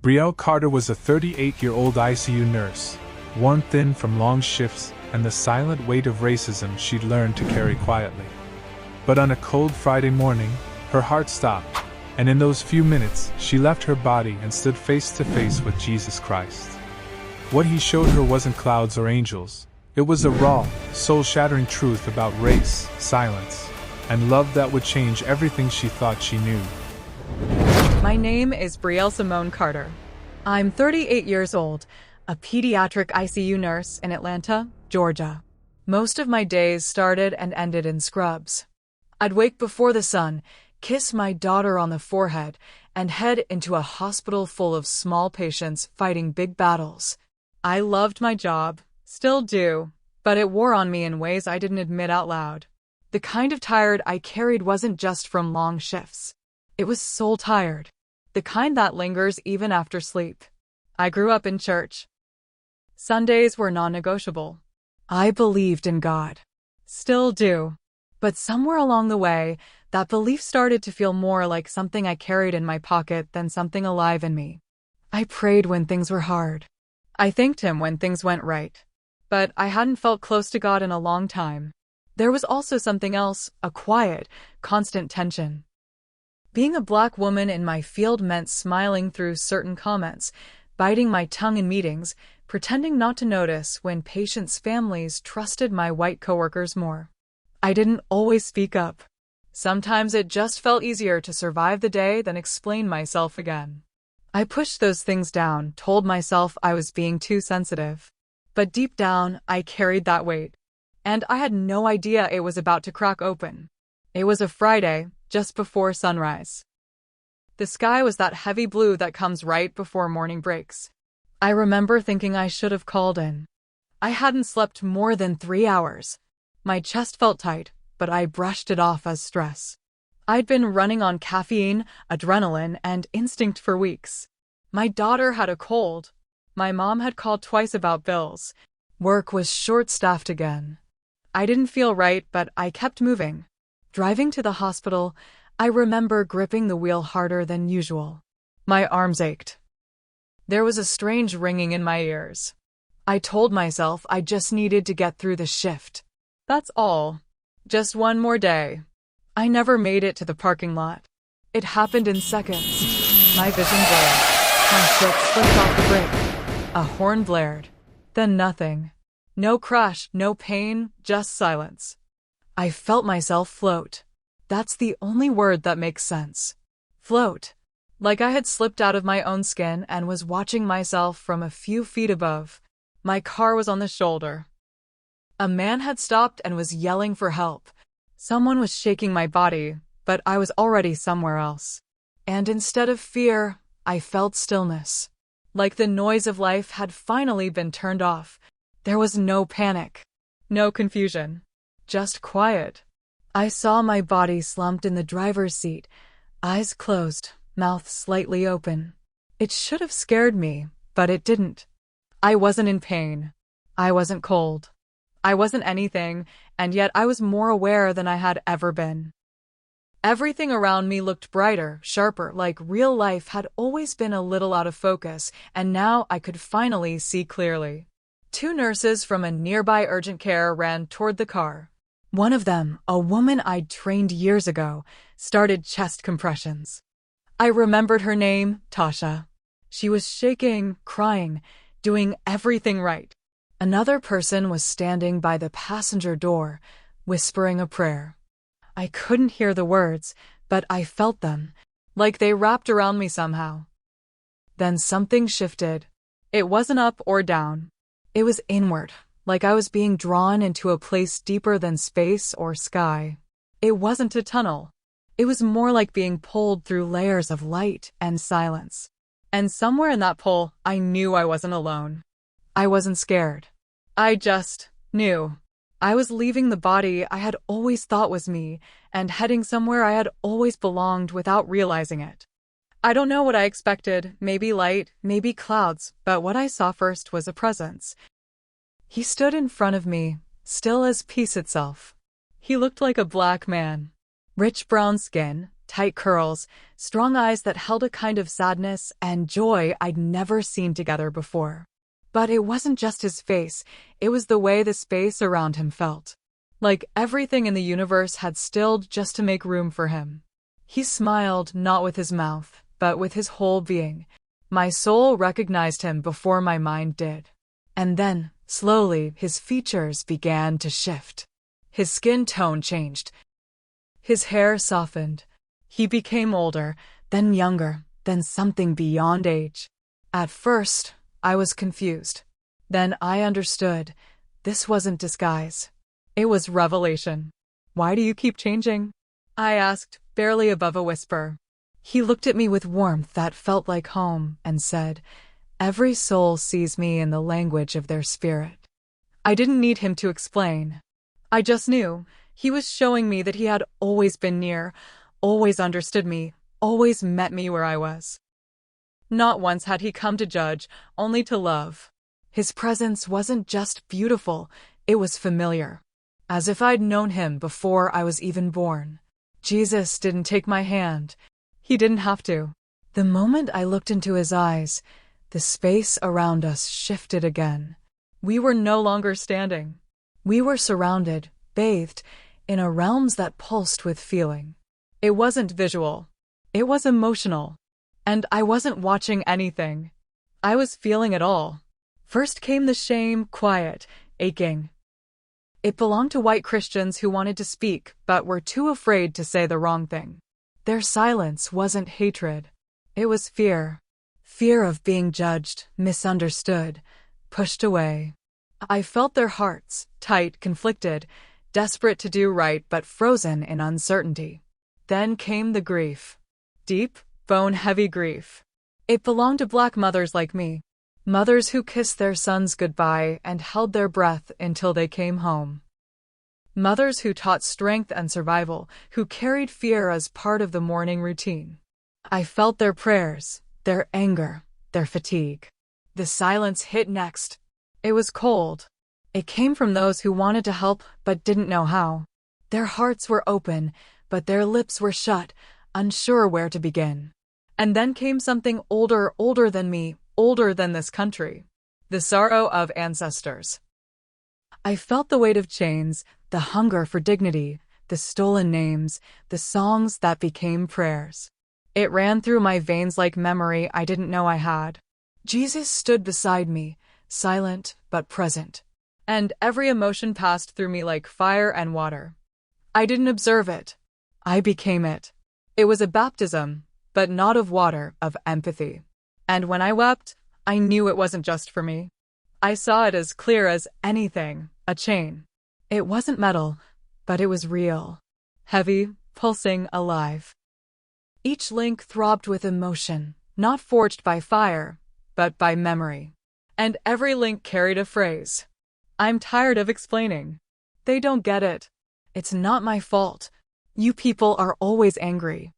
Brielle Carter was a 38-year-old ICU nurse, worn thin from long shifts and the silent weight of racism she'd learned to carry quietly. But on a cold Friday morning, her heart stopped, and in those few minutes, she left her body and stood face to face with Jesus Christ. What he showed her wasn't clouds or angels. It was a raw, soul-shattering truth about race, silence, and love that would change everything she thought she knew. My name is Brielle Simone Carter. I'm 38 years old, a pediatric ICU nurse in Atlanta, Georgia. Most of my days started and ended in scrubs. I'd wake before the sun, kiss my daughter on the forehead, and head into a hospital full of small patients fighting big battles. I loved my job, still do, but it wore on me in ways I didn't admit out loud. The kind of tired I carried wasn't just from long shifts. It was soul tired, the kind that lingers even after sleep. I grew up in church. Sundays were non-negotiable. I believed in God. Still do. But somewhere along the way, that belief started to feel more like something I carried in my pocket than something alive in me. I prayed when things were hard. I thanked him when things went right. But I hadn't felt close to God in a long time. There was also something else, a quiet, constant tension. Being a Black woman in my field meant smiling through certain comments, biting my tongue in meetings, pretending not to notice when patients' families trusted my white coworkers more. I didn't always speak up. Sometimes it just felt easier to survive the day than explain myself again. I pushed those things down, told myself I was being too sensitive. But deep down, I carried that weight. And I had no idea it was about to crack open. It was a Friday, just before sunrise. The sky was that heavy blue that comes right before morning breaks. I remember thinking I should have called in. I hadn't slept more than 3 hours. My chest felt tight, but I brushed it off as stress. I'd been running on caffeine, adrenaline, and instinct for weeks. My daughter had a cold. My mom had called twice about bills. Work was short-staffed again. I didn't feel right, but I kept moving. Driving to the hospital, I remember gripping the wheel harder than usual. My arms ached. There was a strange ringing in my ears. I told myself I just needed to get through the shift. That's all. Just one more day. I never made it to the parking lot. It happened in seconds. My vision blurred. My foot slipped off the brake. A horn blared. Then nothing. No crash, no pain, just silence. I felt myself float. That's the only word that makes sense. Float. Like I had slipped out of my own skin and was watching myself from a few feet above. My car was on the shoulder. A man had stopped and was yelling for help. Someone was shaking my body, but I was already somewhere else. And instead of fear, I felt stillness. Like the noise of life had finally been turned off. There was no panic. No confusion. Just quiet. I saw my body slumped in the driver's seat, eyes closed, mouth slightly open. It should have scared me, but it didn't. I wasn't in pain. I wasn't cold. I wasn't anything, and yet I was more aware than I had ever been. Everything around me looked brighter, sharper, like real life had always been a little out of focus, and now I could finally see clearly. 2 nurses from a nearby urgent care ran toward the car. One of them, a woman I'd trained years ago, started chest compressions. I remembered her name, Tasha. She was shaking, crying, doing everything right. Another person was standing by the passenger door, whispering a prayer. I couldn't hear the words, but I felt them, like they wrapped around me somehow. Then something shifted. It wasn't up or down. It was inward, like I was being drawn into a place deeper than space or sky. It wasn't a tunnel. It was more like being pulled through layers of light and silence. And somewhere in that pull, I knew I wasn't alone. I wasn't scared. I just knew. I was leaving the body I had always thought was me and heading somewhere I had always belonged without realizing it. I don't know what I expected, maybe light, maybe clouds, but what I saw first was a presence. He stood in front of me, still as peace itself. He looked like a Black man. Rich brown skin, tight curls, strong eyes that held a kind of sadness and joy I'd never seen together before. But it wasn't just his face, it was the way the space around him felt. Like everything in the universe had stilled just to make room for him. He smiled not with his mouth, but with his whole being. My soul recognized him before my mind did. And then, slowly, his features began to shift. His skin tone changed. His hair softened. He became older, then younger, then something beyond age. At first, I was confused. Then I understood. This wasn't disguise. It was revelation. "Why do you keep changing?" I asked, barely above a whisper. He looked at me with warmth that felt like home and said, "Every soul sees me in the language of their spirit." I didn't need him to explain. I just knew. He was showing me that he had always been near, always understood me, always met me where I was. Not once had he come to judge, only to love. His presence wasn't just beautiful, it was familiar. As if I'd known him before I was even born. Jesus didn't take my hand. He didn't have to. The moment I looked into his eyes, the space around us shifted again. We were no longer standing. We were surrounded, bathed, in a realms that pulsed with feeling. It wasn't visual. It was emotional. And I wasn't watching anything. I was feeling it all. First came the shame, quiet, aching. It belonged to white Christians who wanted to speak, but were too afraid to say the wrong thing. Their silence wasn't hatred. It was fear. Fear of being judged, misunderstood, pushed away. I felt their hearts, tight, conflicted, desperate to do right but frozen in uncertainty. Then came the grief. Deep, bone-heavy grief. It belonged to black mothers like me. Mothers who kissed their sons goodbye and held their breath until they came home. Mothers who taught strength and survival, who carried fear as part of the morning routine. I felt their prayers, their anger, their fatigue. The silence hit next. It was cold. It came from those who wanted to help but didn't know how. Their hearts were open, but their lips were shut, unsure where to begin. And then came something older than me, older than this country. The sorrow of ancestors. I felt the weight of chains, the hunger for dignity, the stolen names, the songs that became prayers. It ran through my veins like memory I didn't know I had. Jesus stood beside me, silent but present. And every emotion passed through me like fire and water. I didn't observe it. I became it. It was a baptism, but not of water, of empathy. And when I wept, I knew it wasn't just for me. I saw it as clear as anything, a chain. It wasn't metal, but it was real. Heavy, pulsing, alive. Each link throbbed with emotion, not forged by fire, but by memory. And every link carried a phrase. I'm tired of explaining. They don't get it. It's not my fault. You people are always angry.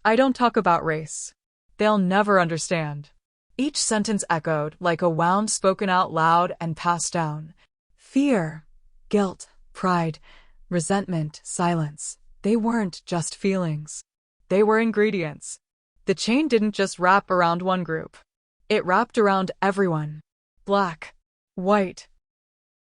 I don't talk about race. They'll never understand. Each sentence echoed like a wound spoken out loud and passed down. Fear, guilt, pride, resentment, silence. They weren't just feelings. They were ingredients. The chain didn't just wrap around one group. It wrapped around everyone. Black, white,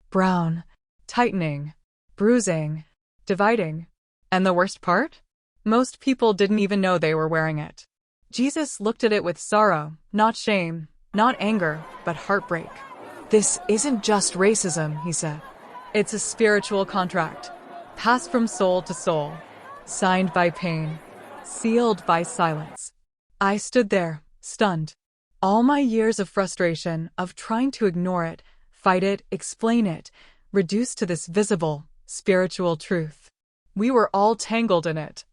brown, tightening, bruising, dividing. And the worst part? Most people didn't even know they were wearing it. Jesus looked at it with sorrow, not shame, not anger, but heartbreak. This isn't just racism, he said. It's a spiritual contract, passed from soul to soul, signed by pain, sealed by silence. I stood there, stunned. All my years of frustration, of trying to ignore it, fight it, explain it, reduced to this visible, spiritual truth. We were all tangled in it.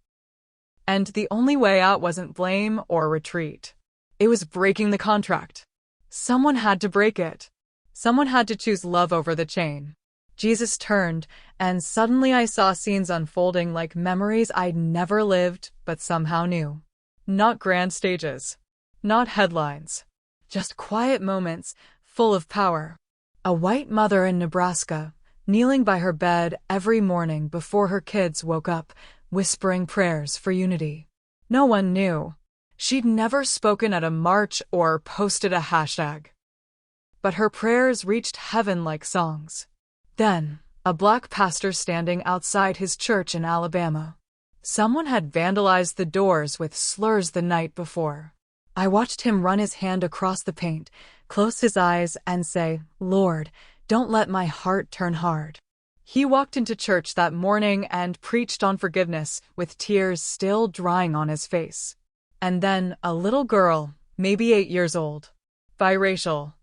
And the only way out wasn't blame or retreat. It was breaking the contract. Someone had to break it. Someone had to choose love over the chain. Jesus turned, and suddenly I saw scenes unfolding like memories I'd never lived but somehow knew. Not grand stages. Not headlines. Just quiet moments, full of power. A white mother in Nebraska, kneeling by her bed every morning before her kids woke up, whispering prayers for unity. No one knew. She'd never spoken at a march or posted a hashtag. But her prayers reached heaven like songs. Then, a black pastor standing outside his church in Alabama. Someone had vandalized the doors with slurs the night before. I watched him run his hand across the paint, close his eyes, and say, "Lord, don't let my heart turn hard." He walked into church that morning and preached on forgiveness, with tears still drying on his face. And then a little girl, maybe 8 years old, biracial,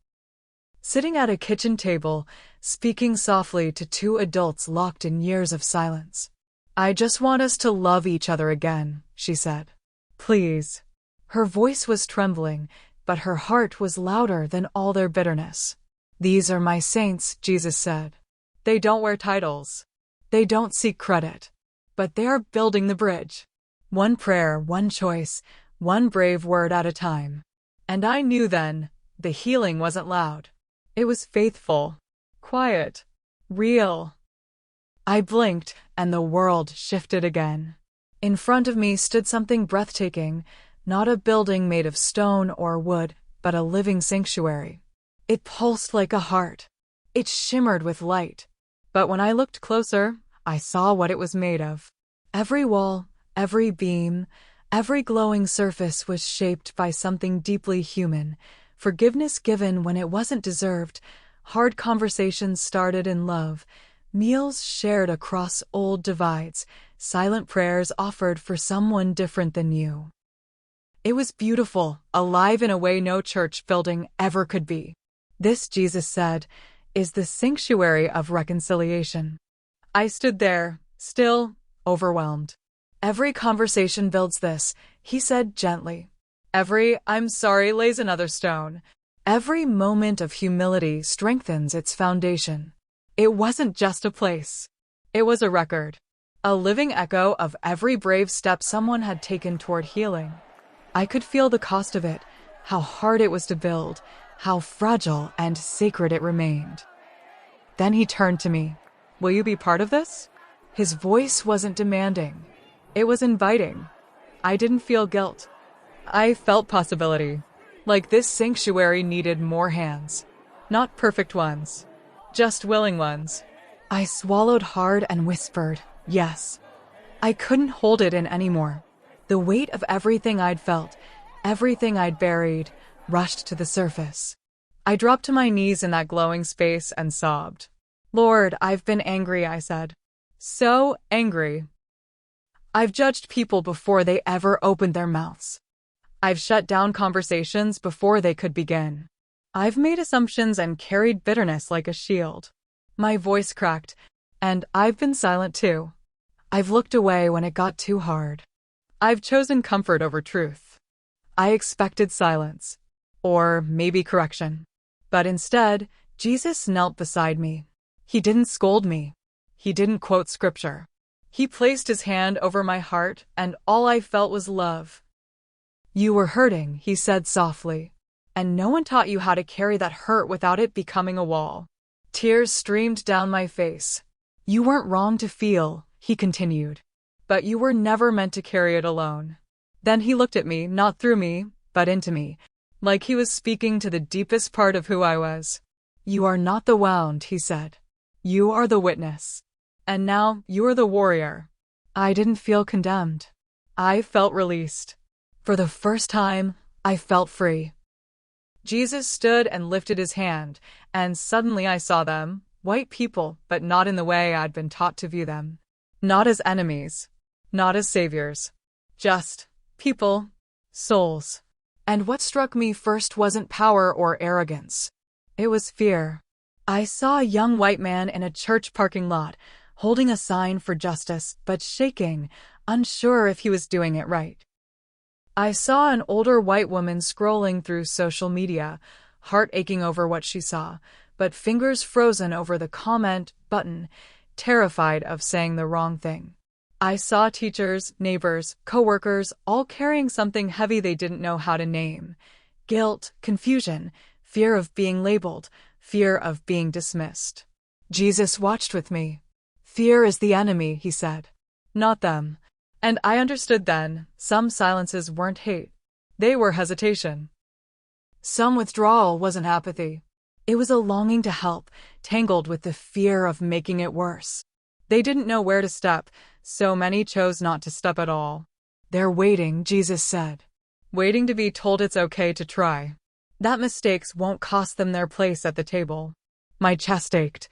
sitting at a kitchen table, speaking softly to two adults locked in years of silence. "I just want us to love each other again," she said. "Please." Her voice was trembling, but her heart was louder than all their bitterness. "These are my saints," Jesus said. "They don't wear titles. They don't seek credit. But they are building the bridge. One prayer, one choice, one brave word at a time." And I knew then, the healing wasn't loud. It was faithful, quiet, real. I blinked, and the world shifted again. In front of me stood something breathtaking, not a building made of stone or wood, but a living sanctuary. It pulsed like a heart. It shimmered with light. But when I looked closer, I saw what it was made of. Every wall, every beam, every glowing surface was shaped by something deeply human. Forgiveness given when it wasn't deserved, hard conversations started in love, meals shared across old divides, silent prayers offered for someone different than you. It was beautiful, alive in a way no church building ever could be. This, Jesus said, is the sanctuary of reconciliation. I stood there, still, overwhelmed. "Every conversation builds this," he said gently. "Every 'I'm sorry' lays another stone. Every moment of humility strengthens its foundation." It wasn't just a place. It was a record. A living echo of every brave step someone had taken toward healing. I could feel the cost of it, how hard it was to build, how fragile and sacred it remained. Then he turned to me. "Will you be part of this?" His voice wasn't demanding. It was inviting. I didn't feel guilt. I felt possibility. Like this sanctuary needed more hands. Not perfect ones. Just willing ones. I swallowed hard and whispered, "Yes." I couldn't hold it in anymore. The weight of everything I'd felt, everything I'd buried, rushed to the surface. I dropped to my knees in that glowing space and sobbed. "Lord, I've been angry," I said. "So angry. I've judged people before they ever opened their mouths. I've shut down conversations before they could begin. I've made assumptions and carried bitterness like a shield." My voice cracked, and I've been silent too. I've looked away when it got too hard. I've chosen comfort over truth. I expected silence, or maybe correction. But instead, Jesus knelt beside me. He didn't scold me. He didn't quote scripture. He placed his hand over my heart, and all I felt was love. "You were hurting," he said softly, "and no one taught you how to carry that hurt without it becoming a wall." Tears streamed down my face. "You weren't wrong to feel," he continued, "but you were never meant to carry it alone." Then he looked at me, not through me, but into me, like he was speaking to the deepest part of who I was. "You are not the wound," he said. "You are the witness. And now you are the warrior." I didn't feel condemned. I felt released. For the first time, I felt free. Jesus stood and lifted his hand, and suddenly I saw them, white people, but not in the way I'd been taught to view them. Not as enemies. Not as saviors. Just people. Souls. And what struck me first wasn't power or arrogance. It was fear. I saw a young white man in a church parking lot, holding a sign for justice, but shaking, unsure if he was doing it right. I saw an older white woman scrolling through social media, heart aching over what she saw, but fingers frozen over the comment button, terrified of saying the wrong thing. I saw teachers, neighbors, coworkers, all carrying something heavy they didn't know how to name. Guilt, confusion, fear of being labeled, fear of being dismissed. Jesus watched with me. "Fear is the enemy," he said. "Not them. And I understood then, some silences weren't hate. They were hesitation. Some withdrawal wasn't apathy. It was a longing to help, tangled with the fear of making it worse. They didn't know where to step, so many chose not to step at all. They're waiting, Jesus said. Waiting to be told it's okay to try. That mistakes won't cost them their place at the table. My chest ached.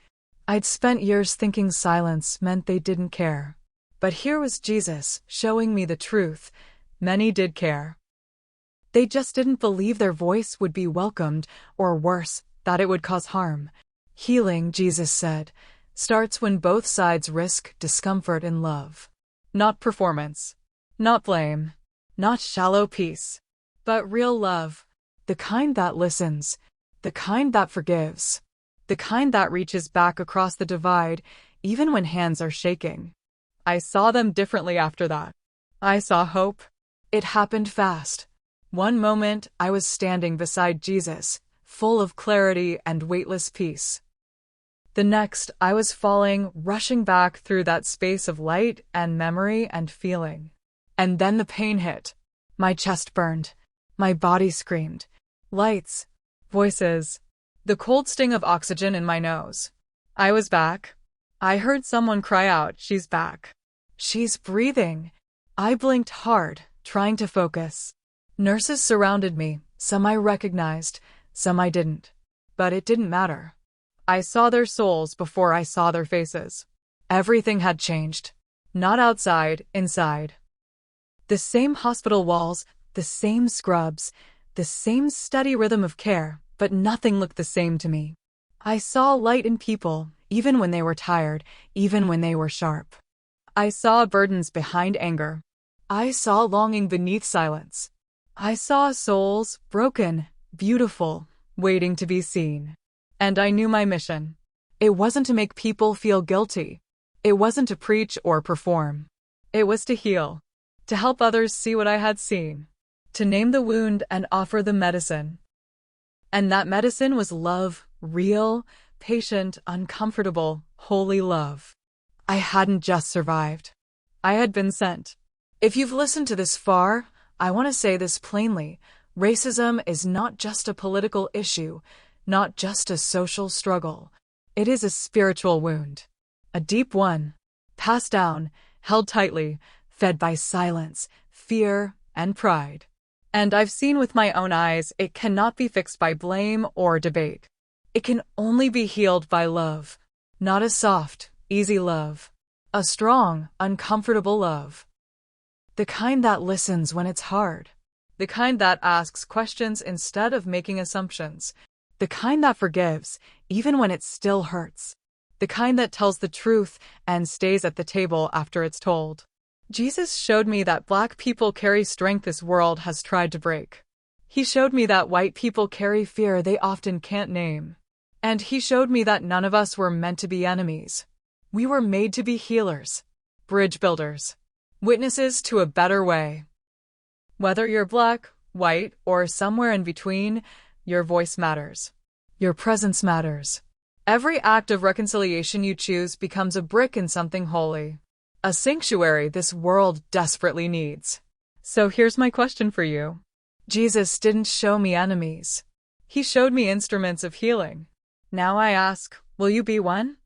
I'd spent years thinking silence meant they didn't care. But here was Jesus, showing me the truth. Many did care. They just didn't believe their voice would be welcomed, or worse, that it would cause harm. Healing, Jesus said, starts when both sides risk discomfort in love. Not performance. Not blame. Not shallow peace. But real love. The kind that listens. The kind that forgives. The kind that reaches back across the divide, even when hands are shaking. I saw them differently after that. I saw hope. It happened fast. One moment, I was standing beside Jesus, full of clarity and weightless peace. The next, I was falling, rushing back through that space of light and memory and feeling. And then the pain hit. My chest burned. My body screamed. Lights. Voices. The cold sting of oxygen in my nose. I was back. I heard someone cry out, "She's back. She's breathing." I blinked hard, trying to focus. Nurses surrounded me, some I recognized, some I didn't. But it didn't matter. I saw their souls before I saw their faces. Everything had changed. Not outside, inside. The same hospital walls, the same scrubs, the same steady rhythm of care, but nothing looked the same to me. I saw light in people, even when they were tired, even when they were sharp. I saw burdens behind anger. I saw longing beneath silence. I saw souls, broken, beautiful, waiting to be seen. And I knew my mission. It wasn't to make people feel guilty. It wasn't to preach or perform. It was to heal. To help others see what I had seen. To name the wound and offer the medicine. And that medicine was love, real, patient, uncomfortable, holy love. I hadn't just survived. I had been sent. If you've listened to this far, I want to say this plainly. Racism is not just a political issue, not just a social struggle. It is a spiritual wound. A deep one. Passed down, held tightly, fed by silence, fear, and pride. And I've seen with my own eyes it cannot be fixed by blame or debate. It can only be healed by love. Not a soft, easy love. A strong, uncomfortable love. The kind that listens when it's hard. The kind that asks questions instead of making assumptions. The kind that forgives, even when it still hurts. The kind that tells the truth and stays at the table after it's told. Jesus showed me that Black people carry strength this world has tried to break. He showed me that white people carry fear they often can't name. And he showed me that none of us were meant to be enemies. We were made to be healers, bridge builders, witnesses to a better way. Whether you're Black, white, or somewhere in between, your voice matters. Your presence matters. Every act of reconciliation you choose becomes a brick in something holy. A sanctuary this world desperately needs. So here's my question for you. Jesus didn't show me enemies. He showed me instruments of healing. Now I ask, will you be one?